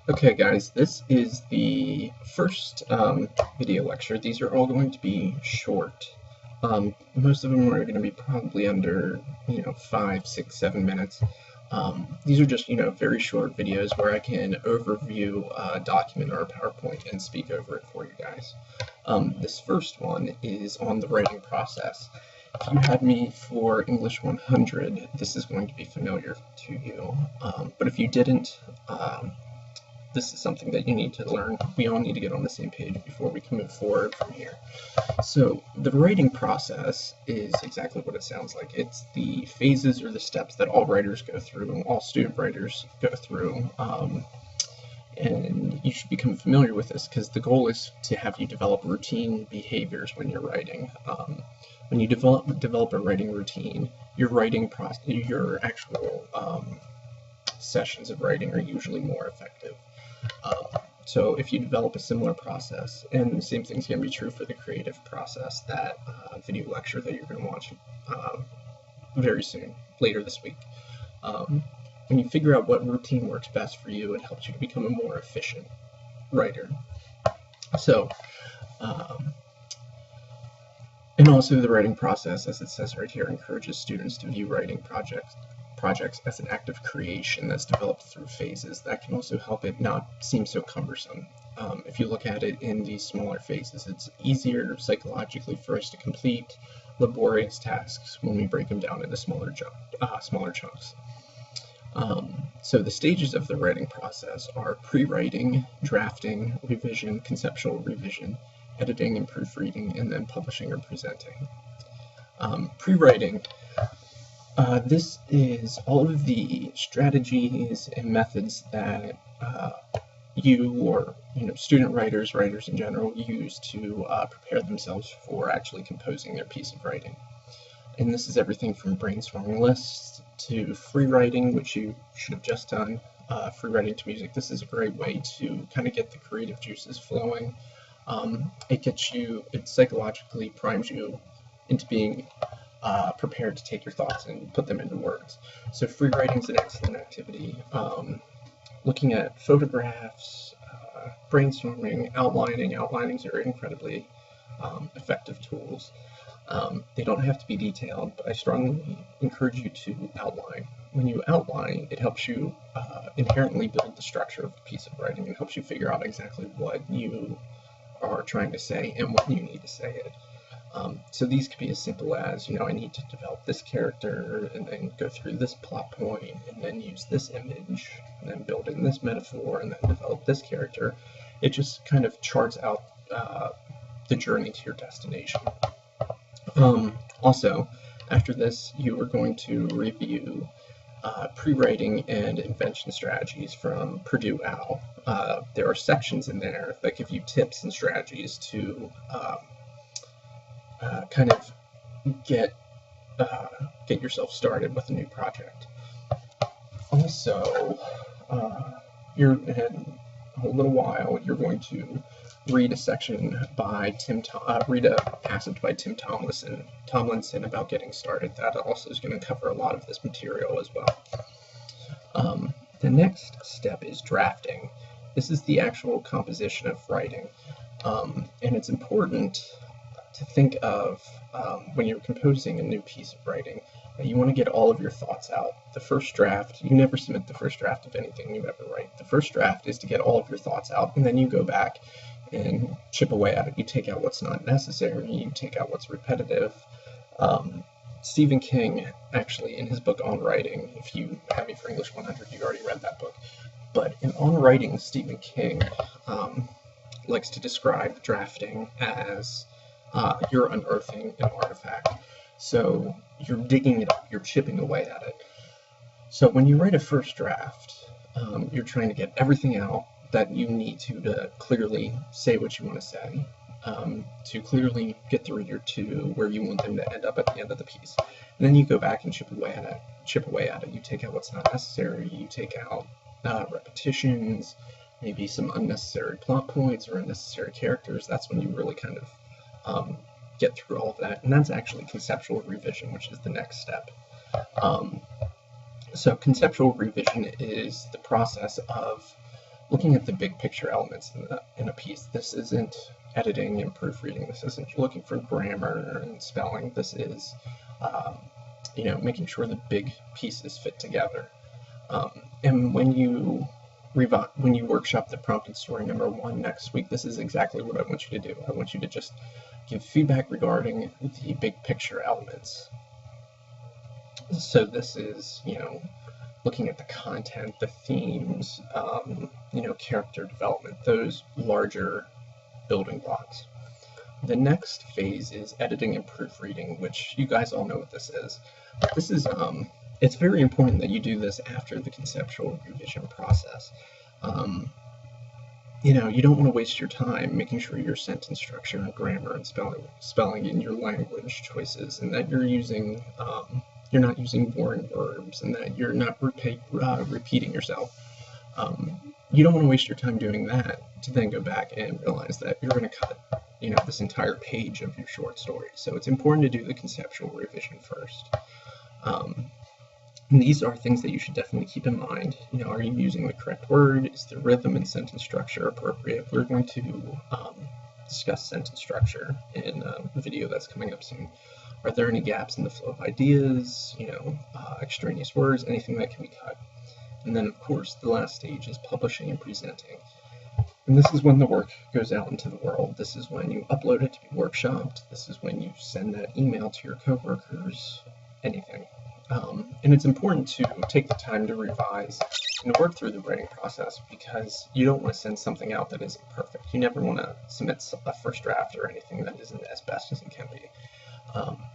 Okay, guys, this is the first video lecture. These are all going to be short. Most of them are going to be probably under, 5, 6, 7 minutes. These are just, very short videos where I can overview a document or a PowerPoint and speak over it for you guys. This first one is on the writing process. If you had me for English 100, this is going to be familiar to you. But if you didn't, this is something that you need to learn. We all need to get on the same page before we can move forward from here. So the writing process is exactly what it sounds like. It's the phases or the steps that all writers go through, all student writers go through. And you should become familiar with this because the goal is to have you develop routine behaviors when you're writing. When you develop a writing routine, your actual sessions of writing are usually more effective. So if you develop a similar process, and the same thing's going to be true for the creative process, that video lecture that you're going to watch very soon, later this week. When you figure out what routine works best for you, it helps you to become a more efficient writer. So, and also the writing process, as it says right here, encourages students to view writing projects as an act of creation that's developed through phases. That can also help it not seem so cumbersome. If you look at it in these smaller phases, it's easier psychologically for us to complete laborious tasks when we break them down into smaller chunks. So the stages of the writing process are pre-writing, drafting, revision, conceptual revision, editing and proofreading, and then publishing or presenting. Pre-writing. This is all of the strategies and methods that you or student writers in general use to prepare themselves for actually composing their piece of writing. And this is everything from brainstorming lists to free writing, which you should have just done, free writing to music. This is a great way to kind of get the creative juices flowing. It psychologically primes you into being prepared to take your thoughts and put them into words. So free writing is an excellent activity. Looking at photographs, brainstorming, outlinings are incredibly effective tools. They don't have to be detailed, but I strongly encourage you to outline. When you outline, it helps you inherently build the structure of a piece of writing and helps you figure out exactly what you are trying to say and when you need to say it. So these could be as simple as, I need to develop this character and then go through this plot point and then use this image and then build in this metaphor and then develop this character. It just kind of charts out the journey to your destination. Also, after this, you are going to review pre-writing and invention strategies from Purdue OWL. There are sections in there that give you tips and strategies to kind of get yourself started with a new project. Also, in a little while, you're going to read a passage by Tim Tomlinson about getting started. That also is going to cover a lot of this material as well. The next step is drafting. This is the actual composition of writing, and it's important to think of when you're composing a new piece of writing, that you want to get all of your thoughts out. The first draft, you never submit the first draft of anything you ever write. The first draft is to get all of your thoughts out, and then you go back and chip away at it. You take out what's not necessary, you take out what's repetitive. Stephen King, actually, in his book On Writing, if you have me for English 100, you already read that book. But in On Writing, Stephen King likes to describe drafting as you're unearthing an artifact. So you're digging it up, you're chipping away at it. So when you write a first draft, you're trying to get everything out that you need to clearly say what you want to say, to clearly get the reader to where you want them to end up at the end of the piece. And then you go back and chip away at it. You take out what's not necessary, you take out repetitions, maybe some unnecessary plot points or unnecessary characters. That's when you really kind of get through all of that, and that's actually conceptual revision, which is the next step. So conceptual revision is the process of looking at the big picture elements in a piece. This isn't editing and proofreading. This isn't looking for grammar and spelling. This is, making sure the big pieces fit together. And when you workshop the prompted story number 1 next week, this is exactly what I want you to do. I want you to just give feedback regarding the big picture elements. So this is, looking at the content, the themes, character development, those larger building blocks. The next phase is editing and proofreading, which you guys all know what this is. This is, it's very important that you do this after the conceptual revision process. You don't want to waste your time making sure your sentence structure and grammar and spelling in your language choices, and that you're using, you're not using boring verbs, and that you're not repeating yourself. You don't want to waste your time doing that to then go back and realize that you're going to cut, this entire page of your short story. So it's important to do the conceptual revision first. And these are things that you should definitely keep in mind. Are you using the correct word? Is the rhythm and sentence structure appropriate? We're going to discuss sentence structure in a video that's coming up soon. Are there any gaps in the flow of ideas, extraneous words, anything that can be cut? And then, of course, the last stage is publishing and presenting. And this is when the work goes out into the world. This is when you upload it to be workshopped. This is when you send that email to your coworkers, anything. And it's important to take the time to revise and work through the writing process, because you don't want to send something out that isn't perfect. You never want to submit a first draft or anything that isn't as best as it can be.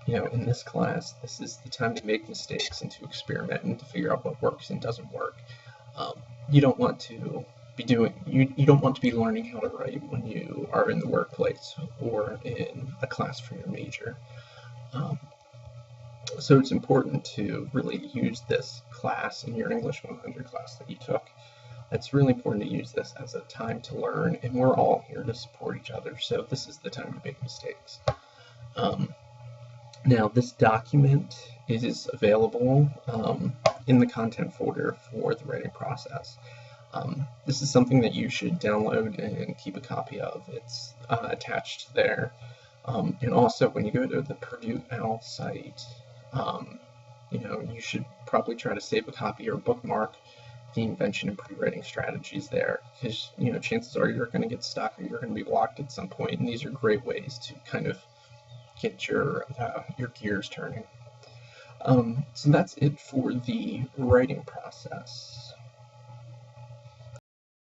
In this class, this is the time to make mistakes and to experiment and to figure out what works and doesn't work. You don't want to be you don't want to be learning how to write when you are in the workplace or in a class for your major. So it's important to really use this class in your English 100 class that you took. It's really important to use this as a time to learn, and we're all here to support each other, so this is the time to make mistakes. Now, this document is available in the content folder for the writing process. This is something that you should download and keep a copy of. It's attached there. And also, when you go to the Purdue OWL site, you should probably try to save a copy or bookmark the invention and pre-writing strategies there, because chances are you're going to get stuck or you're going to be blocked at some point, and these are great ways to kind of get your gears turning. So that's it for the writing process.